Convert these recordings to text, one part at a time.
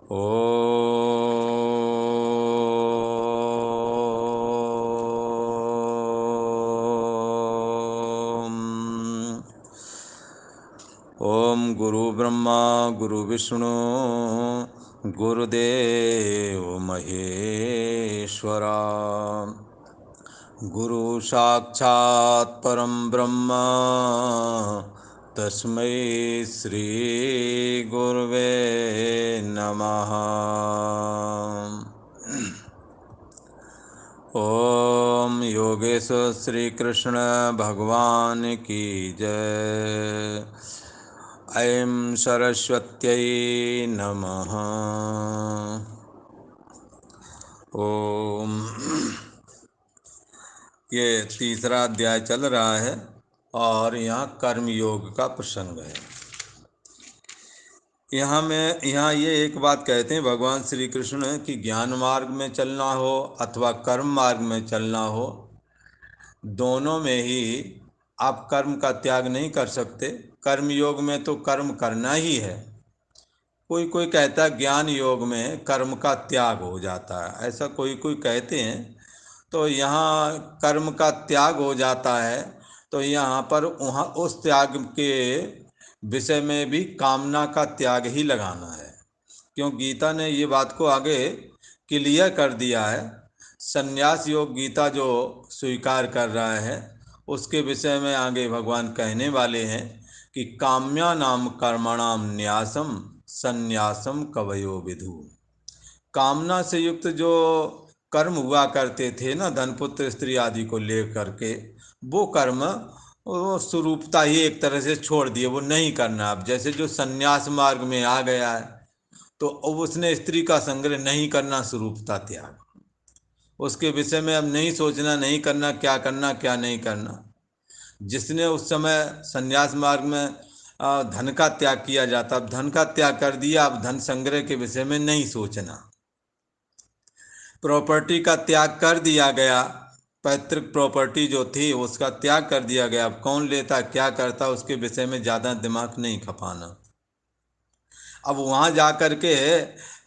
ओम गुरु ब्रह्मा गुरु विष्णु गुरुदेव महेश्वरा गुरु साक्षात् परम ब्रह्म तस्मै श्री गुरुवे नमः। ओम योगेश्वर श्री कृष्ण भगवान की जय। ऐं सरस्वत्यै नमः। ओम। ये तीसरा अध्याय चल रहा है और यहाँ कर्म योग का प्रसंग है। यहाँ ये एक बात कहते हैं भगवान श्री कृष्ण कि ज्ञान मार्ग में चलना हो अथवा कर्म मार्ग में चलना हो, दोनों में ही आप कर्म का त्याग नहीं कर सकते। कर्म योग में तो कर्म करना ही है। कोई कोई कहता है ज्ञान योग में कर्म का त्याग हो जाता है, ऐसा कोई कोई कहते हैं। तो यहाँ कर्म का त्याग हो जाता है, तो यहाँ पर वहाँ उस त्याग के विषय में भी कामना का त्याग ही लगाना है, क्यों गीता ने ये बात को आगे क्लियर कर दिया है। संन्यास योग गीता जो स्वीकार कर रहा है उसके विषय में आगे भगवान कहने वाले हैं कि काम्या नाम कर्मणाम न्यासम संन्यासम कवयो विदु। कामना से युक्त जो कर्म हुआ करते थे ना, धन पुत्र स्त्री आदि को लेकर के, वो कर्म वो स्वरूपता ही एक तरह से छोड़ दिए, वो नहीं करना। अब जैसे जो संन्यास मार्ग में आ गया है तो अब उसने स्त्री का संग्रह नहीं करना, स्वरूपता त्याग। उसके विषय में अब नहीं सोचना, नहीं करना, क्या करना क्या नहीं करना। जिसने उस समय संन्यास मार्ग में धन का त्याग किया जाता, अब धन का त्याग कर दिया, अब धन संग्रह के विषय में नहीं सोचना। प्रॉपर्टी का त्याग कर दिया गया, पैतृक प्रॉपर्टी जो थी उसका त्याग कर दिया गया। अब कौन लेता क्या करता उसके विषय में ज़्यादा दिमाग नहीं खपाना। अब वहाँ जा कर के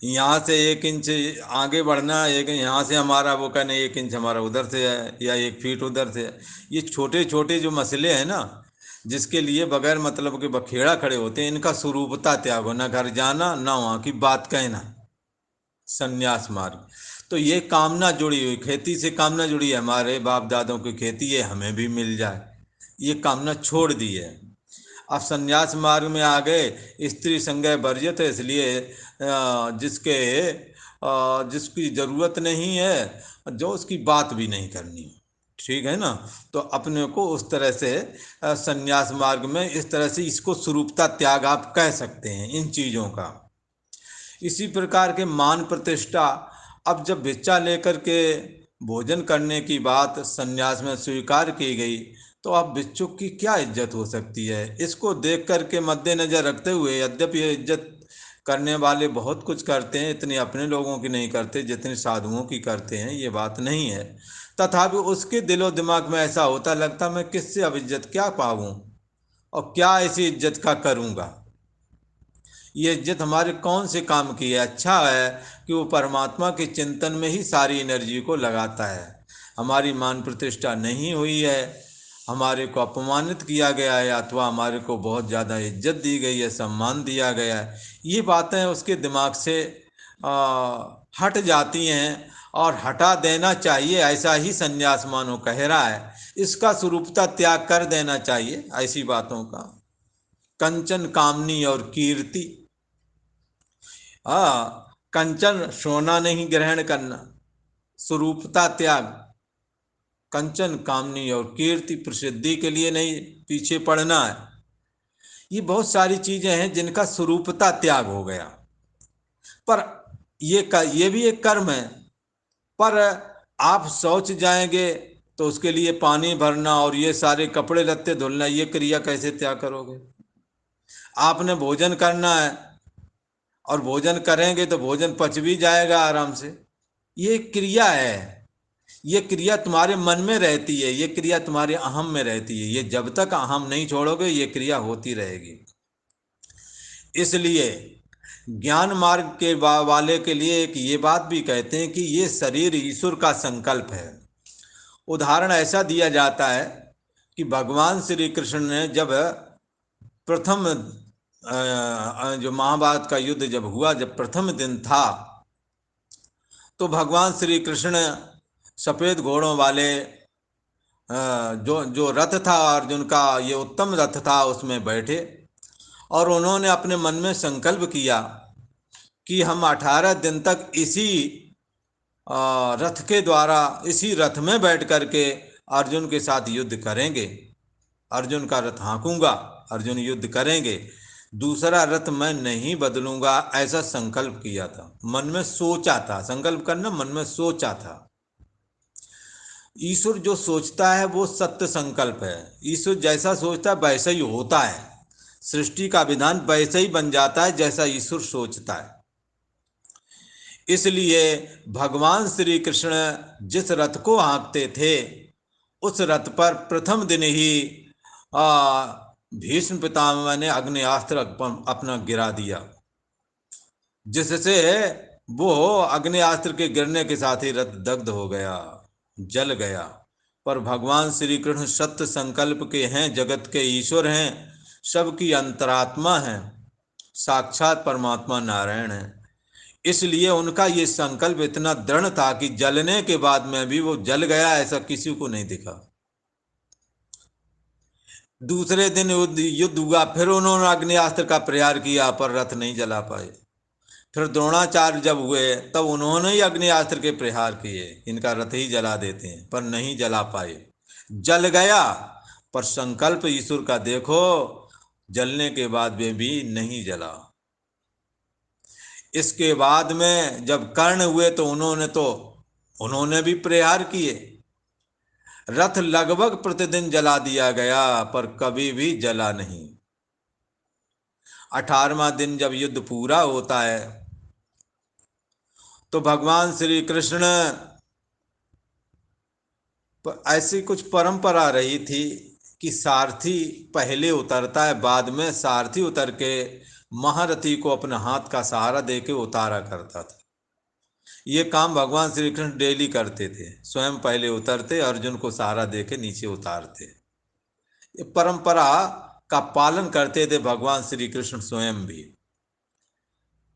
यहाँ से 1 इंच आगे बढ़ना, एक यहाँ से हमारा वो कहना 1 इंच हमारा उधर से है या 1 फीट उधर से है, ये छोटे छोटे जो मसले हैं ना, जिसके लिए बगैर मतलब के बखेड़ा खड़े होते हैं, इनका स्वरूपता त्याग हो, ना घर जाना ना वहाँ की बात कहना। संन्यास मार्ग तो ये कामना जुड़ी हुई, खेती से कामना जुड़ी है, हमारे बाप दादों की खेती है हमें भी मिल जाए, ये कामना छोड़ दी है। अब संन्यास मार्ग में आ गए, स्त्री संग वर्जित है, इसलिए जिसकी ज़रूरत नहीं है, जो उसकी बात भी नहीं करनी, ठीक है ना। तो अपने को उस तरह से संन्यास मार्ग में इस तरह से इसको स्वरूपता त्याग आप कह सकते हैं इन चीज़ों का। इसी प्रकार के मान प्रतिष्ठा, अब जब भिक्षा लेकर के भोजन करने की बात संन्यास में स्वीकार की गई, तो अब भिक्षुक की क्या इज्जत हो सकती है, इसको देख कर के मद्देनजर रखते हुए, यद्यपि ये इज्जत करने वाले बहुत कुछ करते हैं, इतनी अपने लोगों की नहीं करते जितनी साधुओं की करते हैं, ये बात नहीं है। तथापि उसके दिलो दिमाग में ऐसा होता, लगता मैं किससे अब इज्जत क्या पाऊँ और क्या ऐसी इज्जत का करूँगा। ये इज्जत हमारे कौन से काम की है। अच्छा है कि वो परमात्मा के चिंतन में ही सारी एनर्जी को लगाता है। हमारी मान प्रतिष्ठा नहीं हुई है, हमारे को अपमानित किया गया है, अथवा हमारे को बहुत ज़्यादा इज्जत दी गई है, सम्मान दिया गया है, ये बातें उसके दिमाग से हट जाती हैं और हटा देना चाहिए। ऐसा ही संन्यास मानो कह रहा है, इसका स्वरूपता त्याग कर देना चाहिए ऐसी बातों का। कंचन कामनी और कीर्ति, कंचन सोना नहीं ग्रहण करना, स्वरूपता त्याग, कंचन कामनी और कीर्ति प्रसिद्धि के लिए नहीं पीछे पड़ना है। ये बहुत सारी चीजें हैं जिनका स्वरूपता त्याग हो गया। पर ये भी एक कर्म है। पर आप शौच जाएंगे तो उसके लिए पानी भरना और ये सारे कपड़े लत्ते धुलना, ये क्रिया कैसे त्याग करोगे। आपने भोजन करना है और भोजन करेंगे तो भोजन पच भी जाएगा आराम से, ये क्रिया है। ये क्रिया तुम्हारे मन में रहती है, ये क्रिया तुम्हारे अहम में रहती है, ये जब तक अहम नहीं छोड़ोगे ये क्रिया होती रहेगी। इसलिए ज्ञान मार्ग के वाले के लिए एक ये बात भी कहते हैं कि ये शरीर ईश्वर का संकल्प है। उदाहरण ऐसा दिया जाता है कि भगवान श्री कृष्ण ने जब प्रथम जो महाभारत का युद्ध जब हुआ, जब प्रथम दिन था, तो भगवान श्री कृष्ण सफेद घोड़ों वाले जो जो रथ था अर्जुन का, ये उत्तम रथ था, उसमें बैठे और उन्होंने अपने मन में संकल्प किया कि हम 18 दिन तक इसी रथ के द्वारा, इसी रथ में बैठ करके अर्जुन के साथ युद्ध करेंगे। अर्जुन का रथ हाँकूंगा, अर्जुन युद्ध करेंगे, दूसरा रथ मैं नहीं बदलूंगा, ऐसा संकल्प किया था, मन में सोचा था। संकल्प करना मन में सोचा था। ईश्वर जो सोचता है वो सत्य संकल्प है। ईश्वर जैसा सोचता है वैसा ही होता है। सृष्टि का विधान वैसे ही बन जाता है जैसा ईश्वर सोचता है। इसलिए भगवान श्री कृष्ण जिस रथ को हाँकते थे, उस रथ पर प्रथम दिन ही भीष्म पितामह ने अग्नियास्त्र अपना गिरा दिया, जिससे वो अग्नियास्त्र के गिरने के साथ ही रथ दग्ध हो गया, जल गया। पर भगवान श्री कृष्ण सत्य संकल्प के हैं, जगत के ईश्वर हैं, सबकी अंतरात्मा हैं, साक्षात परमात्मा नारायण है। इसलिए उनका ये संकल्प इतना दृढ़ था कि जलने के बाद में भी वो जल गया, ऐसा किसी को नहीं दिखा। दूसरे दिन युद्ध हुआ, फिर उन्होंने अग्नियास्त्र का प्रहार किया पर रथ नहीं जला पाए। फिर द्रोणाचार्य जब हुए तब उन्होंने ही अग्नियास्त्र के प्रहार किए, इनका रथ ही जला देते हैं, पर नहीं जला पाए। जल गया, पर संकल्प ईश्वर का देखो, जलने के बाद में भी नहीं जला। इसके बाद में जब कर्ण हुए तो उन्होंने भी प्रहार किए। रथ लगभग प्रतिदिन जला दिया गया पर कभी भी जला नहीं। 18वां दिन जब युद्ध पूरा होता है तो भगवान श्री कृष्ण, ऐसी कुछ परंपरा रही थी कि सारथी पहले उतरता है, बाद में सारथी उतर के महारथी को अपने हाथ का सहारा देके उतारा करता था। ये काम भगवान श्री कृष्ण डेली करते थे, स्वयं पहले उतरते, अर्जुन को सहारा देके नीचे उतारते। ये परंपरा का पालन करते थे भगवान श्री कृष्ण स्वयं भी।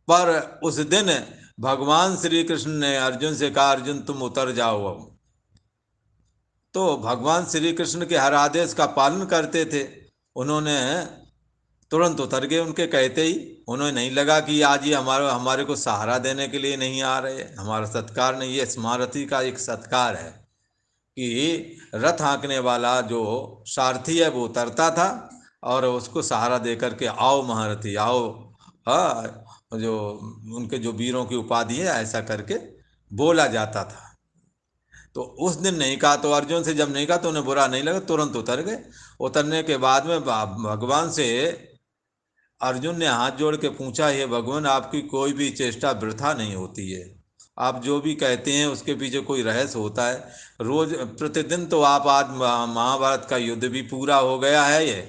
पर उस दिन भगवान श्री कृष्ण ने अर्जुन से कहा, अर्जुन तुम उतर जाओ अब। तो भगवान श्री कृष्ण के हर आदेश का पालन करते थे, उन्होंने तुरंत उतर गए उनके कहते ही। उन्हें नहीं लगा कि आज ये हमारे को सहारा देने के लिए नहीं आ रहे, हमारा सत्कार नहीं। ये महारथी का एक सत्कार है कि रथ हाँकने वाला जो सारथी है वो उतरता था और उसको सहारा दे करके आओ महारथी आओ, हाँ, जो उनके जो वीरों की उपाधि है, ऐसा करके बोला जाता था। तो उस दिन नहीं कहा, तो अर्जुन से जब नहीं कहा तो उन्हें बुरा नहीं लगा, तुरंत उतर गए। उतरने के बाद में भगवान से अर्जुन ने हाथ जोड़ के पूछा, हे भगवान, आपकी कोई भी चेष्टा वृथा नहीं होती है। आप जो भी कहते हैं उसके पीछे कोई रहस्य होता है। रोज प्रतिदिन तो आप, आज महाभारत का युद्ध भी पूरा हो गया है ये,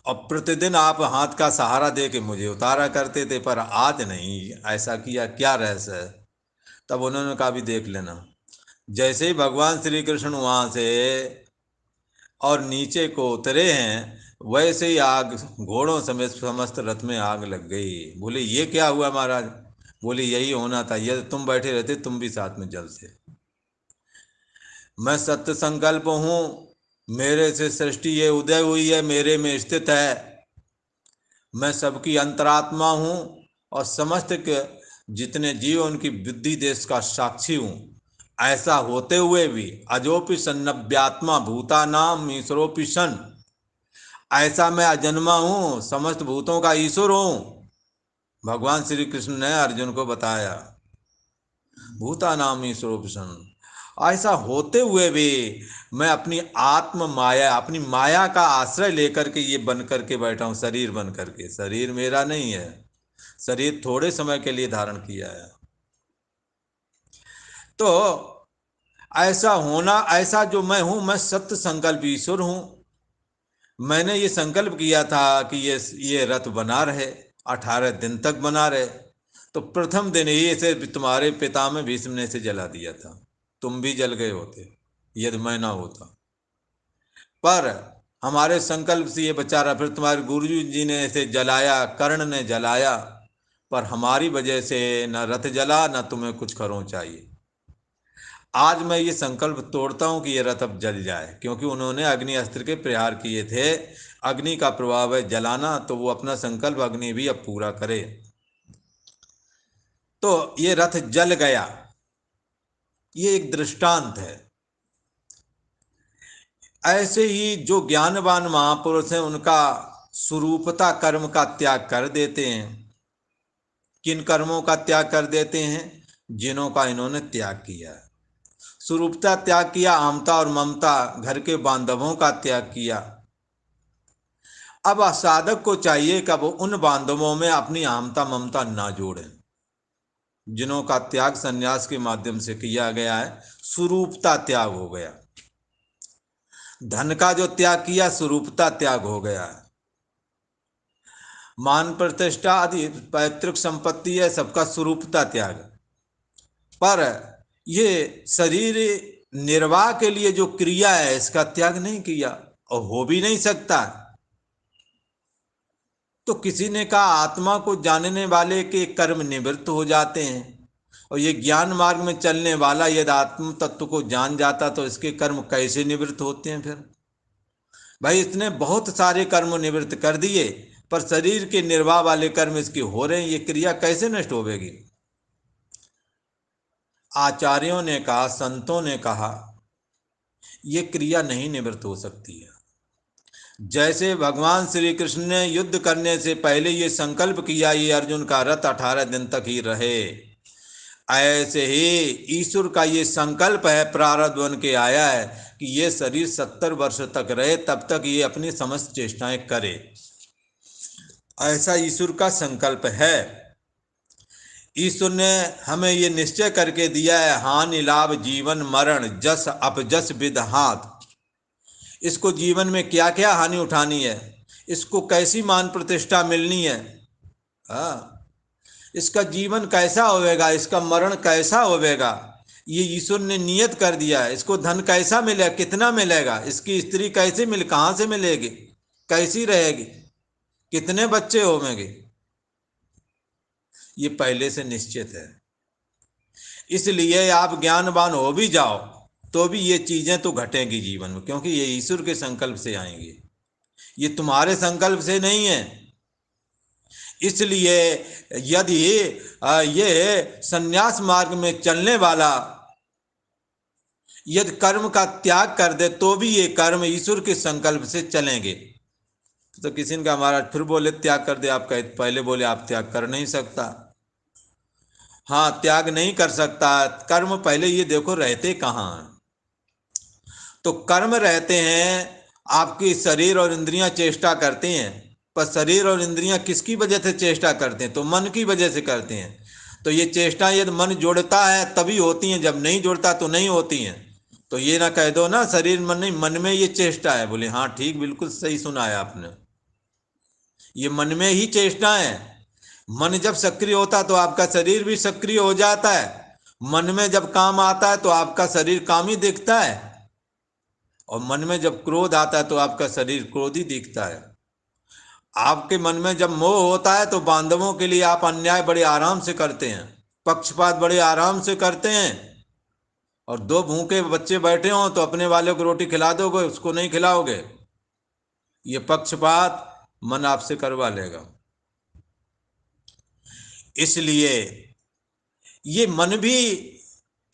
और प्रतिदिन आप हाथ का सहारा दे के मुझे उतारा करते थे, पर आज नहीं, ऐसा किया, क्या रहस्य है? तब उन्होंने कहा भी देख लेना। जैसे ही भगवान श्री कृष्ण वहाँ से और नीचे को उतरे हैं, वैसे ही आग घोड़ों समेत समस्त रथ में आग लग गई। बोले ये क्या हुआ महाराज? बोले यही होना था, यदि तुम बैठे रहते तुम भी साथ में जलते। मैं सत्य संकल्प हूँ, मेरे से सृष्टि ये उदय हुई है, मेरे में स्थित है। मैं सबकी अंतरात्मा हूँ और समस्त के जितने जीव उनकी बुद्धि देश का साक्षी हूँ। ऐसा होते हुए भी अजोपि सन्नव्यात्मा भूतानाम ईश्वरोपि सन, ऐसा मैं अजन्मा हूँ, समस्त भूतों का ईश्वर हूँ। भगवान श्री कृष्ण ने अर्जुन को बताया, भूतानाम ईश्वरोपि सन। ऐसा होते हुए भी मैं अपनी आत्म माया, अपनी माया का आश्रय लेकर के ये बन करके बैठा हूँ, शरीर बन करके। शरीर मेरा नहीं है, शरीर थोड़े समय के लिए धारण किया है। तो ऐसा होना, ऐसा जो मैं हूं, मैं सत्य संकल्प ईश्वर हूं। मैंने ये संकल्प किया था कि ये रथ बना रहे, 18 दिन तक बना रहे। तो प्रथम दिन ही इसे तुम्हारे पितामह भीष्म ने इसे जला दिया था, तुम भी जल गए होते यदि मैं ना होता। पर हमारे संकल्प से ये बचा रहा। फिर तुम्हारे गुरु जी ने इसे जलाया, कर्ण ने जलाया, पर हमारी वजह से न रथ जला न तुम्हें कुछ खरों चाहिए। आज मैं ये संकल्प तोड़ता हूं कि ये रथ अब जल जाए, क्योंकि उन्होंने अग्नि अस्त्र के प्रहार किए थे। अग्नि का प्रभाव है जलाना, तो वो अपना संकल्प अग्नि भी अब पूरा करे। तो ये रथ जल गया, ये एक दृष्टांत है। ऐसे ही जो ज्ञानवान महापुरुष हैं उनका स्वरूपता कर्म का त्याग कर देते हैं। किन कर्मों का त्याग कर देते हैं? जिनों का इन्होंने त्याग किया है। स्वरूपता त्याग किया, आमता और ममता, घर के बांधवों का त्याग किया। अब साधक को चाहिए कि वो उन बांधवों में अपनी आमता ममता ना जोड़े, जिनों का त्याग संन्यास के माध्यम से किया गया है। स्वरूपता त्याग हो गया। धन का जो त्याग किया, स्वरूपता त्याग हो गया है। मान प्रतिष्ठा आदि पैतृक संपत्ति है, सबका स्वरूपता त्याग। पर ये शरीर निर्वाह के लिए जो क्रिया है, इसका त्याग नहीं किया और हो भी नहीं सकता। तो किसी ने कहा आत्मा को जानने वाले के कर्म निवृत्त हो जाते हैं, और ये ज्ञान मार्ग में चलने वाला यदि आत्म तत्व को जान जाता तो इसके कर्म कैसे निवृत्त होते हैं? फिर भाई इसने बहुत सारे कर्म निवृत्त कर दिए, पर शरीर के निर्वाह वाले कर्म इसके हो रहे हैं, ये क्रिया कैसे नष्ट होगी? आचार्यों ने कहा, संतों ने कहा, ये क्रिया नहीं निवृत्त हो सकती है। जैसे भगवान श्री कृष्ण ने युद्ध करने से पहले ये संकल्प किया ये अर्जुन का रथ 18 दिन तक ही रहे, ऐसे ही ईश्वर का ये संकल्प है, प्रारब्ध बन के आया है कि ये शरीर 70 वर्ष तक रहे, तब तक ये अपनी समस्त चेष्टाएं करे। ऐसा ईश्वर का संकल्प है। ईश्वर ने हमें ये निश्चय करके दिया है, हानि लाभ जीवन मरण जस अपजस विदहात। इसको जीवन में क्या क्या हानि उठानी है, इसको कैसी मान प्रतिष्ठा मिलनी है, इसका जीवन कैसा होवेगा, इसका मरण कैसा होवेगा, ये ईश्वर ने नियत कर दिया है। इसको धन कैसा मिलेगा, कितना मिलेगा, इसकी स्त्री कैसे मिल, कहाँ से मिलेगी, कैसी रहेगी, कितने बच्चे होंगे, ये पहले से निश्चित है। इसलिए आप ज्ञानवान हो भी जाओ तो भी ये चीजें तो घटेंगी जीवन में, क्योंकि ये ईश्वर के संकल्प से आएंगी, ये तुम्हारे संकल्प से नहीं है। इसलिए यदि ये संन्यास मार्ग में चलने वाला यदि कर्म का त्याग कर दे तो भी ये कर्म ईश्वर के संकल्प से चलेंगे। तो किसी ने कहा महाराज फिर बोले त्याग कर दे, आप कहे पहले बोले आप त्याग कर नहीं सकता। हाँ, त्याग नहीं कर सकता। कर्म पहले ये देखो रहते कहाँ हैं। तो कर्म रहते हैं, आपकी शरीर और इंद्रियां चेष्टा करते हैं, पर शरीर और इंद्रियां किसकी वजह से चेष्टा करते हैं? तो मन की वजह से करते हैं। तो ये चेष्टा यदि मन जोड़ता है तभी होती हैं, जब नहीं जोड़ता तो नहीं होती हैं। तो ये ना कह दो ना शरीर मन नहीं, मन में ये चेष्टा है। बोले हाँ ठीक, बिल्कुल सही सुना है आपने, ये मन में ही चेष्टा है। मन जब सक्रिय होता तो आपका शरीर भी सक्रिय हो जाता है। मन में जब काम आता है तो आपका शरीर काम ही दिखता है, और मन में जब क्रोध आता है तो आपका शरीर क्रोधी दिखता है। आपके मन में जब मोह होता है तो बांधवों के लिए आप अन्याय बड़े आराम से करते हैं, पक्षपात बड़े आराम से करते हैं। और दो भूखे बच्चे बैठे हों तो अपने वाले को रोटी खिला दोगे, उसको नहीं खिलाओगे, ये पक्षपात मन आपसे करवा लेगा। इसलिए ये मन भी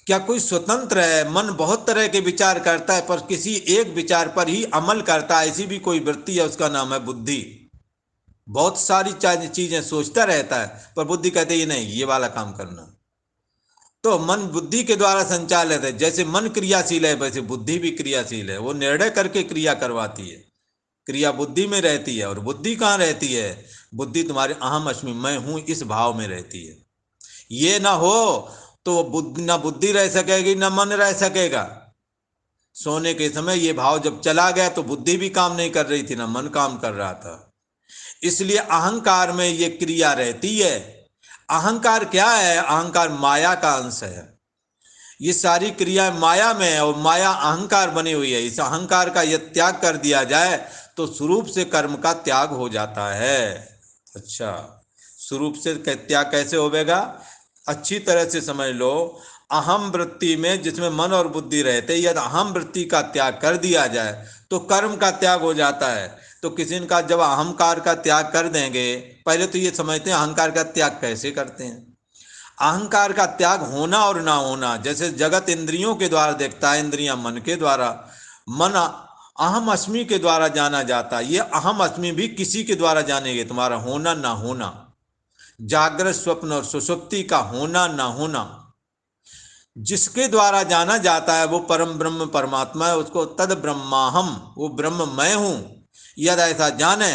क्या कोई स्वतंत्र है? मन बहुत तरह के विचार करता है, पर किसी एक विचार पर ही अमल करता है। ऐसी भी कोई वृत्ति है, उसका नाम है बुद्धि। बहुत सारी चीजें सोचता रहता है, पर बुद्धि कहते ही नहीं ये वाला काम करना। तो मन बुद्धि के द्वारा संचालित है। जैसे मन क्रियाशील है वैसे बुद्धि भी क्रियाशील है, वो निर्णय करके क्रिया करवाती है। क्रिया बुद्धि में रहती है, और बुद्धि कहाँ रहती है? बुद्धि तुम्हारे अहम अस्मि मैं हूं इस भाव में रहती है। ये ना हो तो बुद्धि ना बुद्धि रह सकेगी ना मन रह सकेगा। सोने के समय ये भाव जब चला गया तो बुद्धि भी काम नहीं कर रही थी, ना मन काम कर रहा था। इसलिए अहंकार में ये क्रिया रहती है। अहंकार क्या है? अहंकार माया का अंश है। ये सारी क्रिया माया में है और माया अहंकार बनी हुई है। इस अहंकार का यह त्याग कर दिया जाए तो स्वरूप से कर्म का त्याग हो जाता है। अच्छा, स्वरूप से त्याग कैसे होगा? अच्छी तरह से समझ लो। अहम वृत्ति में जिसमें मन और बुद्धि रहते, यदि अहम वृत्ति का त्याग कर दिया जाए तो कर्म का त्याग हो जाता है। तो किसी का जब अहंकार का त्याग कर देंगे, पहले तो ये समझते हैं अहंकार का त्याग कैसे करते हैं। अहंकार का त्याग होना और ना होना, जैसे जगत इंद्रियों के द्वारा देखता है, इंद्रियां मन के द्वारा, मन अहम अस्मि के द्वारा जाना जाता है। ये अहम अस्मि भी किसी के द्वारा जानेंगे, तुम्हारा होना ना होना, जागृत स्वप्न और सुषुप्ति का होना ना होना जिसके द्वारा जाना जाता है वो परम ब्रह्म परमात्मा है। उसको तद ब्रह्माहम, वो ब्रह्म मैं हूं, यदि ऐसा जाने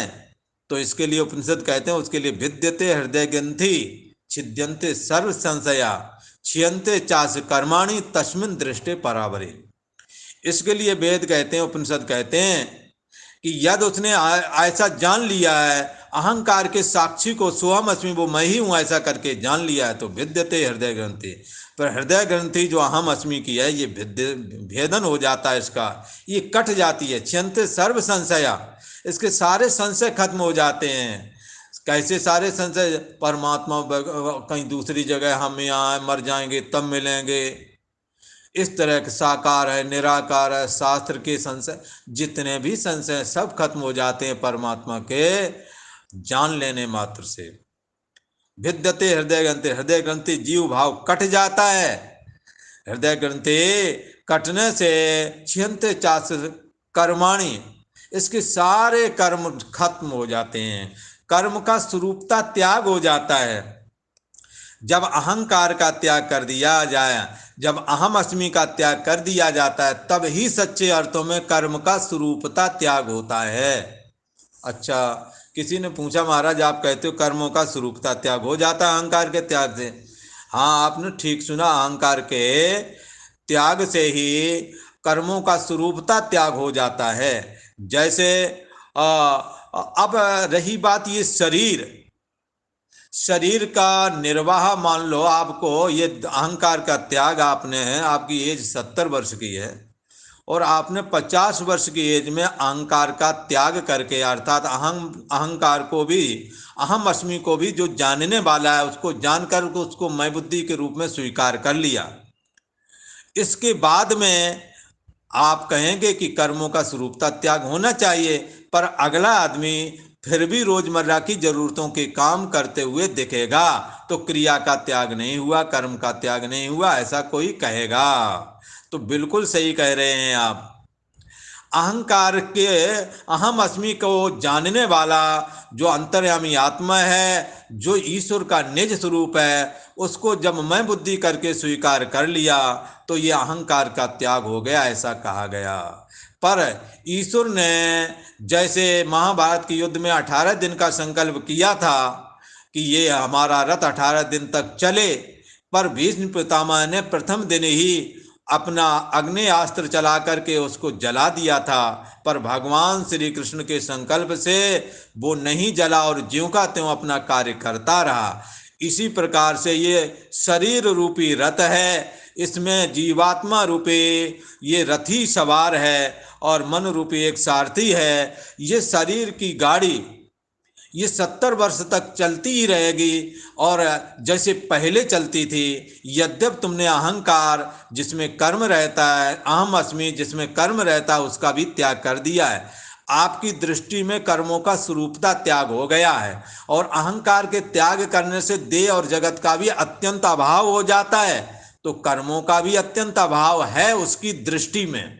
तो इसके लिए उपनिषद कहते हैं, उसके लिए भिद्यते हृदय ग्रंथि छिद्यंते सर्व संशया छियंते चास कर्माणि तस्मिन् दृष्टे परावरे। इसके लिए वेद कहते हैं, उपनिषद कहते हैं कि यदि उसने ऐसा जान लिया है, अहंकार के साक्षी को सोहम अस्मि वो मैं ही हूं ऐसा करके जान लिया है, तो भिद्यते हृदय ग्रंथि। पर हृदय ग्रंथि जो अहम अस्मि की है, ये भेदन हो जाता है, इसका ये कट जाती है। छियंते सर्व संशया, इसके सारे संशय खत्म हो जाते हैं। कैसे सारे संशय? परमात्मा कहीं दूसरी जगह, हम यहाँ मर जाएंगे तब मिलेंगे, इस तरह के साकार है निराकार है, शास्त्र के संशय, जितने भी संशय सब खत्म हो जाते हैं परमात्मा के जान लेने मात्र से। भिद्यते हृदय ग्रंथि, हृदय ग्रंथि जीव भाव कट जाता है। हृदय ग्रंथि कटने से छियंते चास कर्माणि, इसके सारे कर्म खत्म हो जाते हैं। कर्म का स्वरूपता त्याग हो जाता है। जब अहंकार का त्याग कर दिया जाए, जब अहम अस्मि का त्याग कर दिया जाता है, तब ही सच्चे अर्थों में कर्म का स्वरूपता त्याग होता है। अच्छा, किसी ने पूछा महाराज आप कहते हो कर्मों का स्वरूपता त्याग हो जाता है अहंकार के त्याग से? हाँ, आपने ठीक सुना, अहंकार के त्याग से ही कर्मों का स्वरूपता त्याग हो जाता है। जैसे अब रही बात ये शरीर का निर्वाह, मान लो आपको ये अहंकार का त्याग आपने है, आपकी एज 70 वर्ष की है और आपने 50 वर्ष की एज में अहंकार का त्याग करके, अर्थात अहंकार को भी, अहम अस्मि को भी जो जानने वाला है उसको जानकर उसको मैं बुद्धि के रूप में स्वीकार कर लिया। इसके बाद में आप कहेंगे कि कर्मों का स्वरूपता त्याग होना चाहिए, पर अगला आदमी फिर भी रोजमर्रा की जरूरतों के काम करते हुए दिखेगा, तो क्रिया का त्याग नहीं हुआ, कर्म का त्याग नहीं हुआ, ऐसा कोई कहेगा। तो बिल्कुल सही कह रहे हैं आप। अहंकार के अहम अस्मि को जानने वाला जो अंतर्यामी आत्मा है, जो ईश्वर का निज स्वरूप है, उसको जब मैं बुद्धि करके स्वीकार कर लिया तो ये अहंकार का त्याग हो गया, ऐसा कहा गया। पर ईश्वर ने जैसे महाभारत के युद्ध में 18 दिन का संकल्प किया था कि ये हमारा रथ 18 दिन तक चले, पर भीष्म पितामह ने प्रथम दिन ही अपना अग्नेयास्त्र चला करके उसको जला दिया था, पर भगवान श्री कृष्ण के संकल्प से वो नहीं जला और ज्यों का त्यों अपना कार्य करता रहा। इसी प्रकार से ये शरीर रूपी रथ है, इसमें जीवात्मा रूपी ये रथी सवार है और मन रूपी एक सारथी है। ये शरीर की गाड़ी ये 70 वर्ष तक चलती ही रहेगी और जैसे पहले चलती थी। यद्यप तुमने अहंकार जिसमें कर्म रहता है, अहम अस्मि जिसमें कर्म रहता है, उसका भी त्याग कर दिया है। आपकी दृष्टि में कर्मों का स्वरूपता त्याग हो गया है और अहंकार के त्याग करने से देह और जगत का भी अत्यंत अभाव हो जाता है, तो कर्मों का भी अत्यंत अभाव है उसकी दृष्टि में।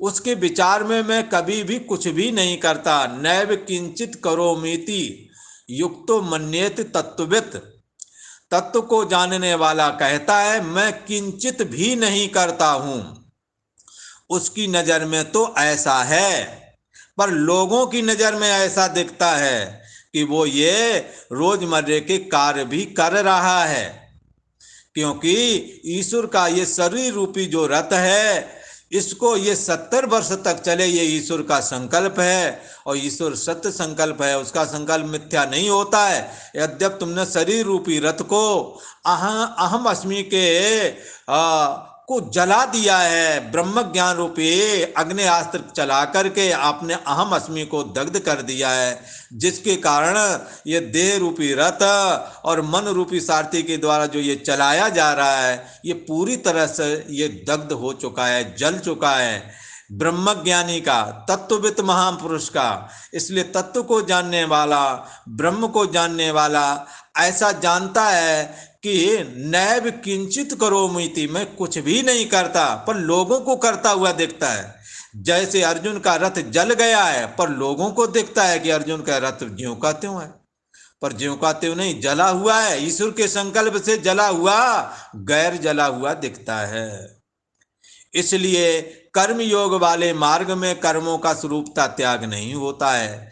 उसके विचार में मैं कभी भी कुछ भी नहीं करता। नैव किंचित करोमीति युक्तो मन्येत तत्ववित्, तत्व को जानने वाला कहता है मैं किंचित भी नहीं करता हूं। उसकी नजर में तो ऐसा है, पर लोगों की नजर में ऐसा दिखता है कि वो ये रोजमर्रे के कार्य भी कर रहा है, क्योंकि ईश्वर का ये शरीर रूपी जो रथ है, इसको ये 70 वर्ष तक चले, ये ईश्वर का संकल्प है और ईश्वर सत्य संकल्प है, उसका संकल्प मिथ्या नहीं होता है। यद्यप तुमने शरीर रूपी रथ को अहम अस्मि के को जला दिया है, ब्रह्म ज्ञान रूपी अग्नेयास्त्र चला करके आपने अहम अस्मि को दग्ध कर दिया है, जिसके कारण ये देह रूपी रथ और मन रूपी सारथी के द्वारा जो ये चलाया जा रहा है, ये पूरी तरह से ये दग्ध हो चुका है, जल चुका है। ब्रह्मज्ञानी का, तत्वविद महापुरुष का, इसलिए तत्व को जानने वाला, ब्रह्म को जानने वाला ऐसा जानता है कि नैव किंचित करोमीति, मैं कुछ भी नहीं करता पर लोगों को करता हुआ दिखता है। जैसे अर्जुन का रथ जल गया है पर लोगों को दिखता है कि अर्जुन का रथ ज्यों का त्यों है, पर ज्यों का त्यों नहीं, जला हुआ है। ईश्वर के संकल्प से जला हुआ, गैर जला हुआ दिखता है। इसलिए कर्म योग वाले मार्ग में कर्मों का स्वरूपता त्याग नहीं होता है।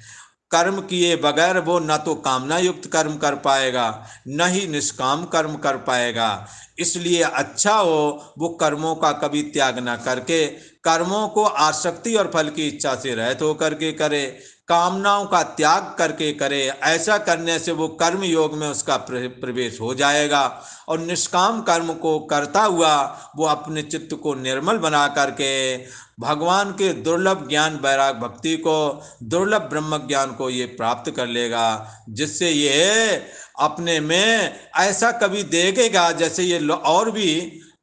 कर्म किए बगैर वो न तो कामना युक्त कर्म कर पाएगा, न ही निष्काम कर्म कर पाएगा। इसलिए अच्छा हो वो कर्मों का कभी त्याग न करके कर्मों को आसक्ति और फल की इच्छा से रहित होकर के करे, कामनाओं का त्याग करके करे। ऐसा करने से वो कर्म योग में उसका प्रवेश हो जाएगा और निष्काम कर्म को करता हुआ वो अपने चित्त को निर्मल बना करके भगवान के दुर्लभ ज्ञान वैराग भक्ति को, दुर्लभ ब्रह्म ज्ञान को ये प्राप्त कर लेगा, जिससे ये अपने में ऐसा कभी देखेगा जैसे ये और भी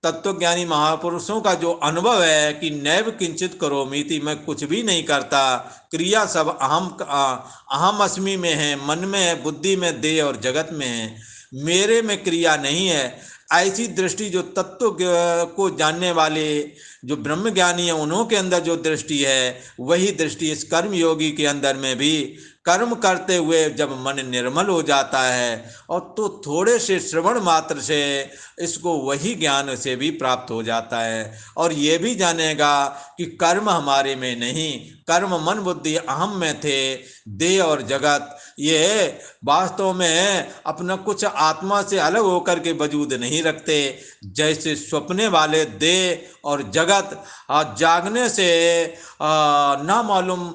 तत्वज्ञानी महापुरुषों का जो अनुभव है कि नैव किंचित करोमीति, मैं कुछ भी नहीं करता, क्रिया सब अहम अस्मि में है, मन में है, बुद्धि में, देह और जगत में है, मेरे में क्रिया नहीं है। ऐसी दृष्टि जो तत्व को जानने वाले जो ब्रह्म ज्ञानी है उन्हों के अंदर जो दृष्टि है, वही दृष्टि इस कर्म योगी के अंदर में भी कर्म करते हुए जब मन निर्मल हो जाता है और तो थोड़े से श्रवण मात्र से इसको वही ज्ञान से भी प्राप्त हो जाता है और ये भी जानेगा कि कर्म हमारे में नहीं, कर्म मन बुद्धि अहम में थे, देह और जगत ये वास्तव में अपना कुछ आत्मा से अलग होकर के वजूद नहीं रखते। जैसे स्वप्ने वाले देह और जगत जागने से ना मालूम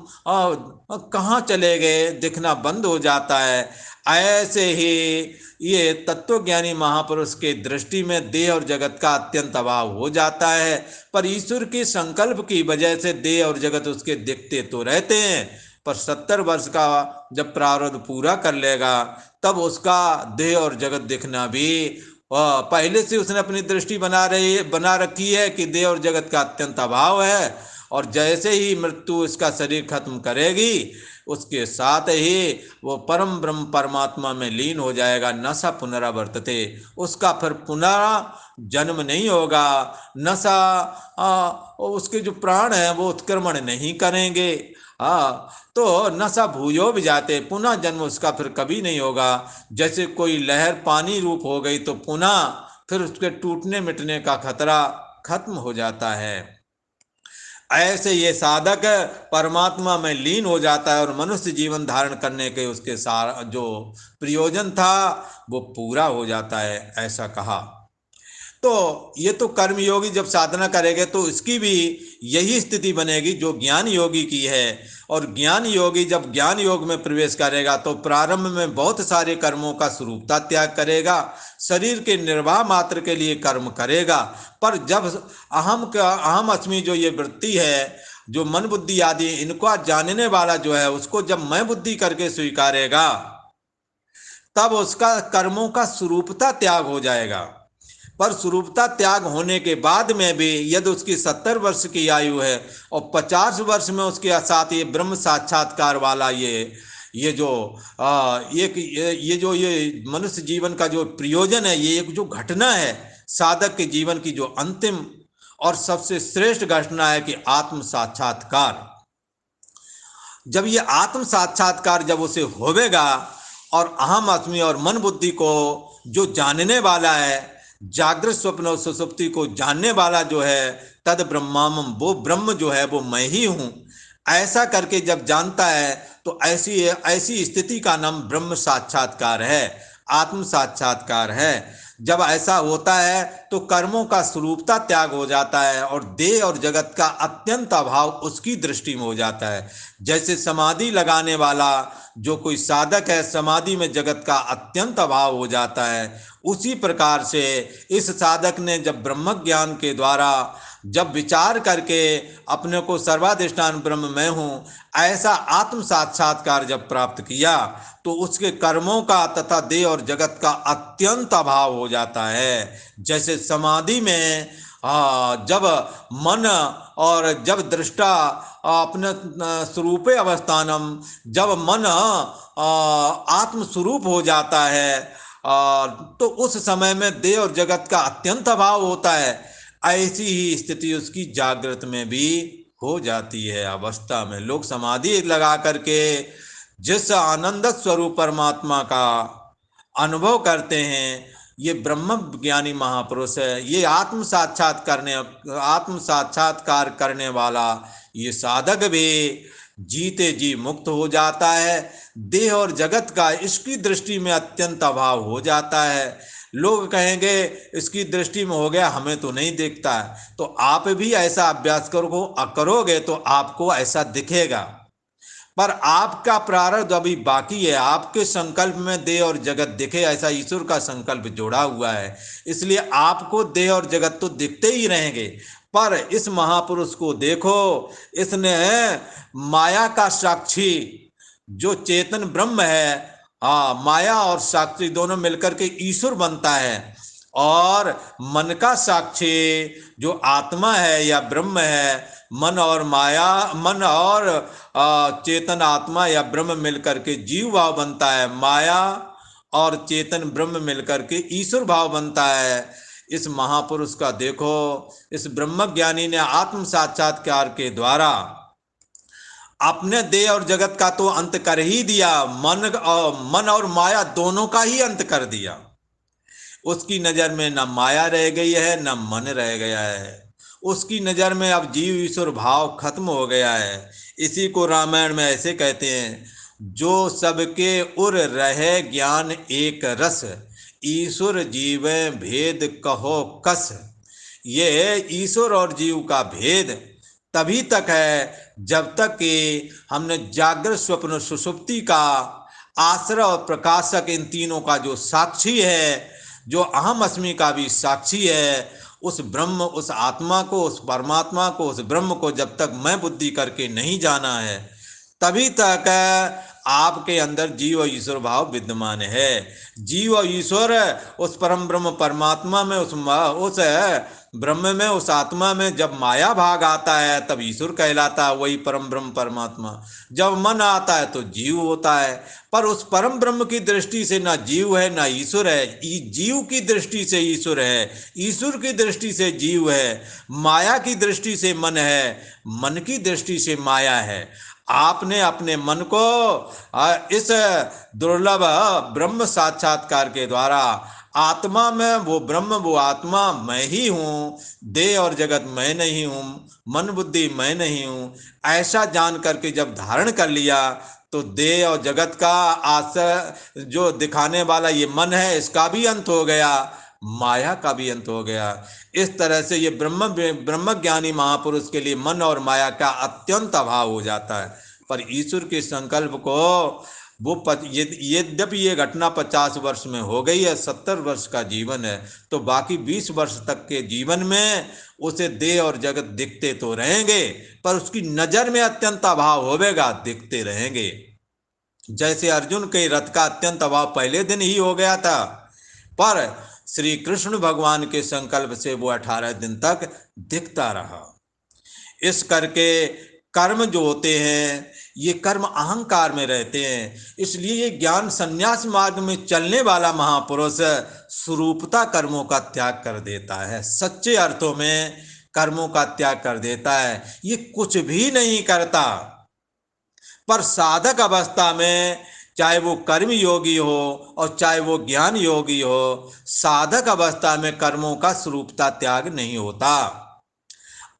कहाँ चले गए, दिखना बंद हो जाता है, ऐसे ही ये तत्वज्ञानी महापुरुष के दृष्टि में देह और जगत का अत्यंत अभाव हो जाता है। पर ईश्वर के संकल्प की वजह से देह और जगत उसके दिखते तो रहते हैं, पर 70 वर्ष का जब प्रारब्ध पूरा कर लेगा तब उसका देह और जगत दिखना भी पहले से उसने अपनी दृष्टि बना रखी है कि देह और जगत का अत्यंत अभाव है, और जैसे ही मृत्यु इसका शरीर खत्म करेगी उसके साथ ही वो परम ब्रह्म परमात्मा में लीन हो जाएगा। नशा पुनरावर्तते, उसका फिर पुनः जन्म नहीं होगा। नशा उसके जो प्राण हैं वो उत्क्रमण नहीं करेंगे। तो नशा भूयो भी जाते, पुनः जन्म उसका फिर कभी नहीं होगा। जैसे कोई लहर पानी रूप हो गई तो पुनः फिर उसके टूटने मिटने का खतरा खत्म हो जाता है। ऐसे ये साधक परमात्मा में लीन हो जाता है और मनुष्य जीवन धारण करने के उसके सारा जो प्रयोजन था वो पूरा हो जाता है, ऐसा कहा। तो ये तो कर्म योगी जब साधना करेंगे तो इसकी भी यही स्थिति बनेगी जो ज्ञान योगी की है। और ज्ञान योगी जब ज्ञान योग में प्रवेश करेगा तो प्रारंभ में बहुत सारे कर्मों का स्वरूपता त्याग करेगा, शरीर के निर्वाह मात्र के लिए कर्म करेगा। पर जब अहम अस्मि जो ये वृत्ति है, जो मन बुद्धि आदि इनको जानने वाला जो है, उसको जब मैं बुद्धि करके स्वीकारेगा तब उसका कर्मों का स्वरूपता त्याग हो जाएगा। पर स्वरूपता त्याग होने के बाद में भी यदि उसकी 70 वर्ष की आयु है और 50 वर्ष में उसके साथ ये ब्रह्म साक्षात्कार वाला ये जो ये मनुष्य जीवन का जो प्रयोजन है, ये एक जो घटना है साधक के जीवन की जो अंतिम और सबसे श्रेष्ठ घटना है कि आत्म साक्षात्कार। जब ये आत्म साक्षात्कार जब उसे होवेगा और अहम अस्मि और मन बुद्धि को जो जानने वाला है, जागृत स्वप्न और सुसुप्ति को जानने वाला जो है, तद ब्रह्मम, वो ब्रह्म जो है वो मैं ही हूँ, ऐसा करके जब जानता है तो ऐसी स्थिति का नाम ब्रह्म साक्षात्कार है, आत्म साक्षात्कार है। जब ऐसा होता है तो कर्मों का स्वरूपता त्याग हो जाता है और देह और जगत का अत्यंत अभाव उसकी दृष्टि में हो जाता है। जैसे समाधि लगाने वाला जो कोई साधक है, समाधि में जगत का अत्यंत अभाव हो जाता है, उसी प्रकार से इस साधक ने जब ब्रह्म ज्ञान के द्वारा जब विचार करके अपने को सर्वाधिष्ठान ब्रह्म मैं हूँ ऐसा आत्म साक्षात्कार जब प्राप्त किया तो उसके कर्मों का तथा देह और जगत का अत्यंत अभाव हो जाता है। जैसे समाधि में जब मन और जब दृष्टा अपने स्वरूपे अवस्थानम, जब मन आत्म स्वरूप हो जाता है तो उस समय में देह और जगत का अत्यंत अभाव होता है। ऐसी ही स्थिति उसकी जागृत में भी हो जाती है। अवस्था में लोग समाधि लगा करके जिस आनंद स्वरूप परमात्मा का अनुभव करते हैं, ये ब्रह्म ज्ञानी महापुरुष है, ये आत्म साक्षात्कार करने वाला ये साधक भी जीते जी मुक्त हो जाता है। देह और जगत का इसकी दृष्टि में अत्यंत अभाव हो जाता है। लोग कहेंगे इसकी दृष्टि में हो गया, हमें तो नहीं दिखता है। तो आप भी ऐसा अभ्यास करोगे तो आपको ऐसा दिखेगा, पर आपका प्रारब्ध अभी बाकी है। आपके संकल्प में देह और जगत दिखे ऐसा ईश्वर का संकल्प जोड़ा हुआ है, इसलिए आपको देह और जगत तो दिखते ही रहेंगे। पर इस महापुरुष को देखो, इसने माया का साक्षी जो चेतन ब्रह्म है, माया और साक्षी दोनों मिलकर के ईश्वर बनता है, और मन का साक्षी जो आत्मा है या ब्रह्म है, मन और माया, मन और चेतन आत्मा या ब्रह्म मिलकर के जीव भाव बनता है। माया और चेतन ब्रह्म मिलकर के ईश्वर भाव बनता है। इस महापुरुष का देखो, इस ब्रह्म ज्ञानी ने आत्म साक्षात्कार के द्वारा अपने देह और जगत का तो अंत कर ही दिया, मन और माया दोनों का ही अंत कर दिया। उसकी नजर में न माया रह गई है न मन रह गया है। उसकी नजर में अब जीव ईश्वर भाव खत्म हो गया है। इसी को रामायण में ऐसे कहते हैं, जो सबके उर रहे ज्ञान एक रस, ईश्वर जीव भेद कहो कस। ये ईश्वर और जीव का भेद तभी तक है जब तक कि हमने जागृत स्वप्न सुषुप्ति का आश्रय और प्रकाशक इन तीनों का जो साक्षी है, जो अहम अस्मि का भी साक्षी है, उस ब्रह्म, उस आत्मा को, उस परमात्मा को, उस ब्रह्म को जब तक मैं बुद्धि करके नहीं जाना है, तभी तक आपके अंदर जीव और ईश्वर भाव विद्यमान है। जीव और ईश्वर उस परम ब्रह्म परमात्मा में, उस ब्रह्म में, उस आत्मा में जब माया भाग आता है तब ईश्वर कहलाता है, वही परम ब्रह्म परमात्मा। जब मन आता है तो जीव होता है। पर उस परम ब्रह्म की दृष्टि से ना जीव है ना ईश्वर है। जीव की दृष्टि से ईश्वर है, ईश्वर की दृष्टि से जीव है, माया की दृष्टि से मन है, मन की दृष्टि से माया है। आपने अपने मन को इस दुर्लभ ब्रह्म साक्षात्कार के द्वारा आत्मा में वो ब्रह्म, वो आत्मा मैं ही हूँ, देह और जगत मैं नहीं हूँ, मन बुद्धि मैं नहीं हूँ, ऐसा जान करके जब धारण कर लिया तो देह और जगत का आश्रय जो दिखाने वाला ये मन है, इसका भी अंत हो गया, माया का भी अंत हो गया। इस तरह से ये ब्रह्म ज्ञानी महापुरुष के लिए मन और माया का अत्यंत अभाव हो जाता है। पर ईश्वर के संकल्प को वो यद्यपि ये घटना 50 वर्ष में हो गई है, 70 वर्ष का जीवन है, तो बाकी 20 वर्ष तक के जीवन में उसे देह और जगत दिखते तो रहेंगे, पर उसकी नजर में अत्यंत अभाव होवेगा, दिखते रहेंगे। जैसे अर्जुन के रथ का अत्यंत अभाव पहले दिन ही हो गया था, पर श्री कृष्ण भगवान के संकल्प से वो 18 दिन तक दिखता रहा। इस करके कर्म जो होते हैं ये कर्म अहंकार में रहते हैं, इसलिए ये ज्ञान संन्यास मार्ग में चलने वाला महापुरुष स्वरूपता कर्मों का त्याग कर देता है, सच्चे अर्थों में कर्मों का त्याग कर देता है। ये कुछ भी नहीं करता, पर साधक अवस्था में चाहे वो कर्म योगी हो और चाहे वो ज्ञान योगी हो, साधक अवस्था में कर्मों का स्वरूपता त्याग नहीं होता।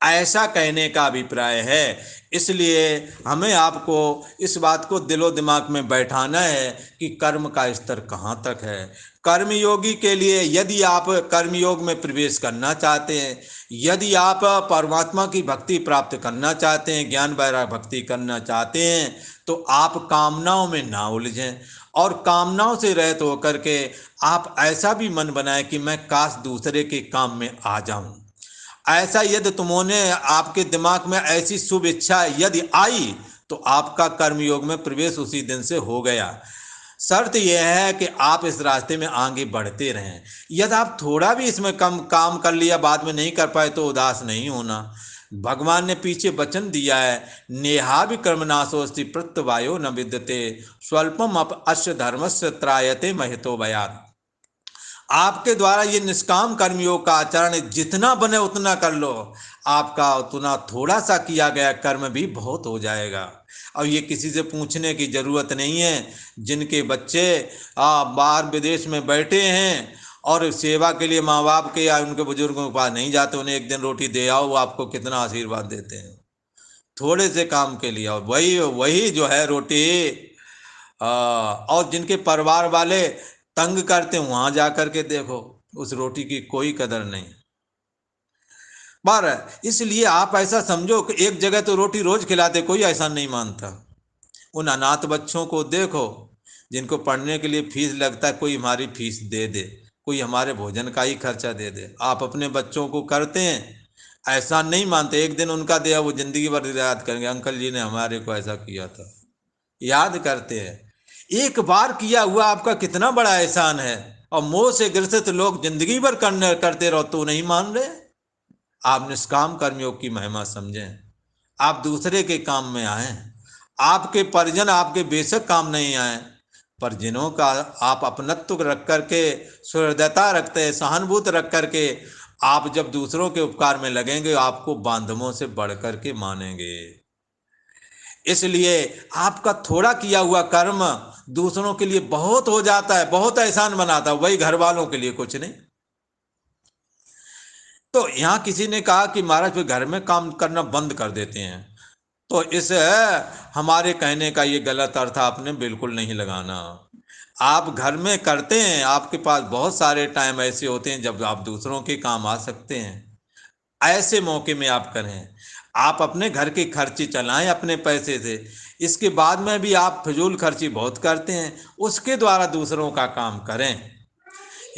ऐसा कहने का अभिप्राय है। इसलिए हमें आपको इस बात को दिलो दिमाग में बैठाना है कि कर्म का स्तर कहाँ तक है। कर्मयोगी के लिए यदि आप कर्मयोग में प्रवेश करना चाहते हैं, यदि आप परमात्मा की भक्ति प्राप्त करना चाहते हैं, ज्ञान वैराग भक्ति करना चाहते हैं, तो आप कामनाओं में ना उलझें और कामनाओं से रहित होकर के आप ऐसा भी मन बनाएं कि मैं काश दूसरे के काम में आ जाऊं। ऐसा यदि तुमने आपके दिमाग में ऐसी शुभ इच्छा यदि आई तो आपका कर्मयोग में प्रवेश उसी दिन से हो गया। शर्त यह है कि आप इस रास्ते में आगे बढ़ते रहें। यदि आप थोड़ा भी इसमें कम काम कर लिया, बाद में नहीं कर पाए, तो उदास नहीं होना। भगवान ने पीछे वचन दिया है, नेहा विक्रमनाशोस्ति प्रत्यवायो न विद्यते स्वल्पम अप अश्य धर्मस्य त्रायते महितो भयात्। आपके द्वारा ये निष्काम कर्मयोग का आचरण जितना बने उतना कर लो, आपका उतना थोड़ा सा किया गया कर्म भी बहुत हो जाएगा। और ये किसी से पूछने की ज़रूरत नहीं है। जिनके बच्चे बाहर विदेश में बैठे हैं और सेवा के लिए माँ बाप के या उनके बुजुर्गों के पास नहीं जाते, उन्हें एक दिन रोटी दे आओ, वो आपको कितना आशीर्वाद देते हैं। थोड़े से काम के लिए, और वही वही जो है रोटी और जिनके परिवार वाले तंग करते हैं, वहां जाकर के देखो उस रोटी की कोई कदर नहीं। पर इसलिए आप ऐसा समझो कि एक जगह तो रोटी रोज खिलाते, कोई ऐसा नहीं मानता। उन अनाथ बच्चों को देखो जिनको पढ़ने के लिए फीस लगता है, कोई हमारी फीस दे दे, कोई हमारे भोजन का ही खर्चा दे दे। आप अपने बच्चों को करते हैं, ऐसा नहीं मानते। एक दिन उनका दिया वो जिंदगी भर याद करेंगे, अंकल जी ने हमारे को ऐसा किया था, याद करते हैं। एक बार किया हुआ आपका कितना बड़ा एहसान है, और मोह से ग्रसित लोग जिंदगी भर करते रहो तो नहीं मान रहे। आप निष्काम कर्मयोग की महिमा समझें, आप दूसरे के काम में आए। आपके परिजन आपके बेशक काम नहीं आए, पर जिन्हों का आप अपनत्व रख करके, सहृदयता रखते हैं, सहानुभूत रख करके आप जब दूसरों के उपकार में लगेंगे, आपको बांधवों से बढ़ करके मानेंगे। इसलिए आपका थोड़ा किया हुआ कर्म दूसरों के लिए बहुत हो जाता है, बहुत एहसान बनाता है, वही घर वालों के लिए कुछ नहीं। तो यहाँ किसी ने कहा कि महाराज फिर घर में काम करना बंद कर देते हैं, तो इस हमारे कहने का ये गलत अर्थ आपने बिल्कुल नहीं लगाना। आप घर में करते हैं, आपके पास बहुत सारे टाइम ऐसे होते हैं जब आप दूसरों के काम आ सकते हैं, ऐसे मौके में आप करें। आप अपने घर की खर्ची चलाएं अपने पैसे से। इसके बाद में भी आप फिजूल खर्ची बहुत करते हैं, उसके द्वारा दूसरों का काम करें।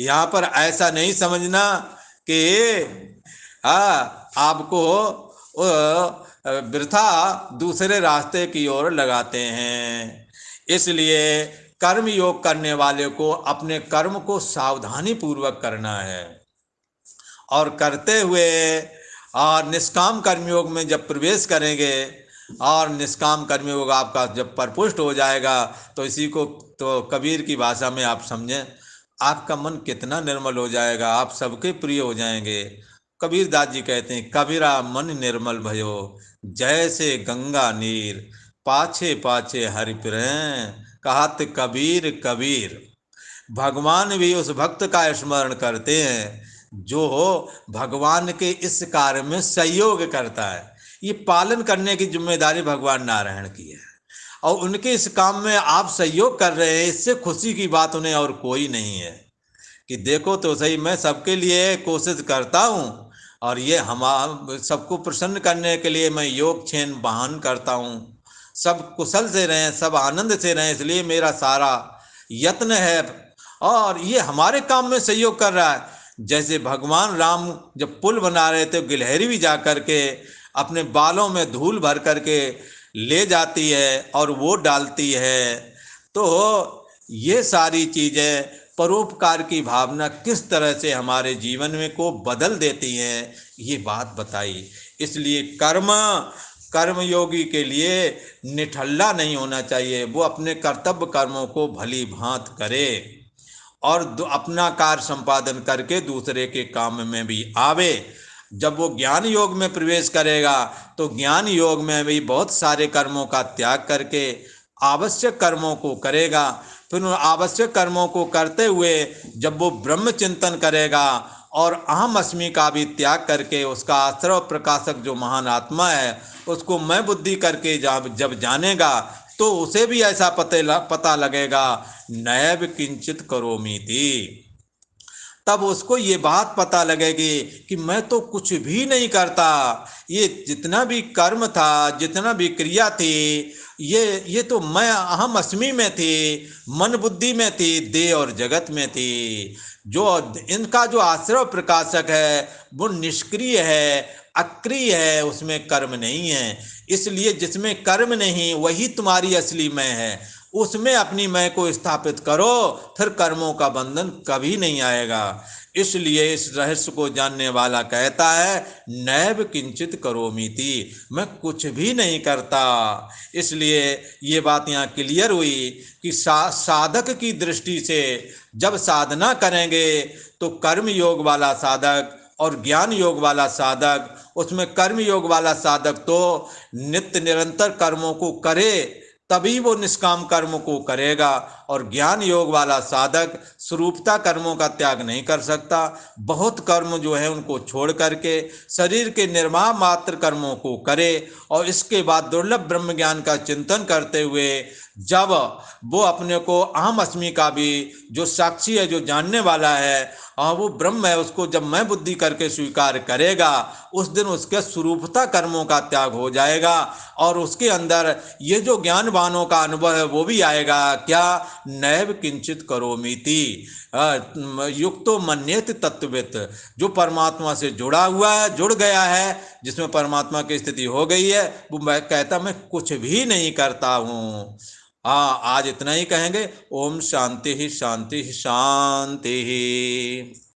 यहाँ पर ऐसा नहीं समझना कि आपको वृथा दूसरे रास्ते की ओर लगाते हैं। इसलिए कर्म योग करने वाले को अपने कर्म को सावधानी पूर्वक करना है, और करते हुए और निष्काम कर्मयोग में जब प्रवेश करेंगे और निष्काम कर्मयोग आपका जब परिपुष्ट हो जाएगा, तो इसी को तो कबीर की भाषा में आप समझें, आपका मन कितना निर्मल हो जाएगा, आप सबके प्रिय हो जाएंगे। कबीर दास जी कहते हैं, कबीरा मन निर्मल भयो जैसे गंगा नीर, पाछे पाछे हरि प्रेम कहत कबीर कबीर। भगवान भी उस भक्त का स्मरण करते हैं जो भगवान के इस कार्य में सहयोग करता है। ये पालन करने की जिम्मेदारी भगवान नारायण की है, और उनके इस काम में आप सहयोग कर रहे हैं, इससे खुशी की बात उन्हें और कोई नहीं है। कि देखो तो सही, मैं सबके लिए कोशिश करता हूँ, और ये हम सबको प्रसन्न करने के लिए मैं योग क्षेम वाहन करता हूँ। सब कुशल से रहें, सब आनंद से रहें, इसलिए मेरा सारा यत्न है, और ये हमारे काम में सहयोग कर रहा है। जैसे भगवान राम जब पुल बना रहे थे, गिलहरी भी जा करके अपने बालों में धूल भर करके ले जाती है और वो डालती है। तो ये सारी चीज़ें परोपकार की भावना किस तरह से हमारे जीवन में को बदल देती हैं, ये बात बताई। इसलिए कर्मयोगी के लिए निठल्ला नहीं होना चाहिए। वो अपने कर्तव्य कर्मों को भली भांत करे और अपना कार्य संपादन करके दूसरे के काम में भी आवे। जब वो ज्ञान योग में प्रवेश करेगा तो ज्ञान योग में भी बहुत सारे कर्मों का त्याग करके आवश्यक कर्मों को करेगा। फिर उन आवश्यक कर्मों को करते हुए जब वो ब्रह्म चिंतन करेगा और अहम अस्मि का भी त्याग करके उसका आश्रय प्रकाशक जो महान आत्मा है उसको मैं बुद्धि करके जब जानेगा तो उसे भी ऐसा पता लगेगा नैव किंचित करोमि थी। तब उसको ये बात पता लगेगी कि मैं तो कुछ भी नहीं करता, ये जितना भी कर्म था, जितना भी क्रिया थी, ये तो मैं अहम अस्मि में थी, मन बुद्धि में थी, देह और जगत में थी। जो इनका जो आश्रय प्रकाशक है वो निष्क्रिय है, अक्रिय है, उसमें कर्म नहीं है। इसलिए जिसमें कर्म नहीं वही तुम्हारी असली मैं है, उसमें अपनी मैं को स्थापित करो, फिर कर्मों का बंधन कभी नहीं आएगा। इसलिए इस रहस्य को जानने वाला कहता है नैव किंचित करोमीति, मैं कुछ भी नहीं करता। इसलिए ये बात यहाँ क्लियर हुई कि साधक की दृष्टि से जब साधना करेंगे तो कर्म योग वाला साधक और ज्ञान योग वाला साधक, उसमें कर्म योग वाला साधक तो नित्य निरंतर कर्मों को करे तभी वो निष्काम कर्म को करेगा, और ज्ञान योग वाला साधक स्वरूपता कर्मों का त्याग नहीं कर सकता। बहुत कर्म जो है उनको छोड़ करके शरीर के निर्वाह मात्र कर्मों को करे और इसके बाद दुर्लभ ब्रह्म ज्ञान का चिंतन करते हुए जब वो अपने को अहम अस्मि का भी जो साक्षी है, जो जानने वाला है, वो ब्रह्म है, उसको जब मैं बुद्धि करके स्वीकार करेगा उस दिन उसके स्वरूपता कर्मों का त्याग हो जाएगा और उसके अंदर ये जो ज्ञानवानों का अनुभव है वो भी आएगा। क्या? नैव किंचित करोमीति, युक्तो मन्येत तत्ववित्, जो परमात्मा से जुड़ा हुआ है, जुड़ गया है, जिसमें परमात्मा की स्थिति हो गई है, वो मैं कहता मैं कुछ भी नहीं करता हूँ। हाँ, आज इतना ही कहेंगे। ओम शांति ही शांति ही शांति ही।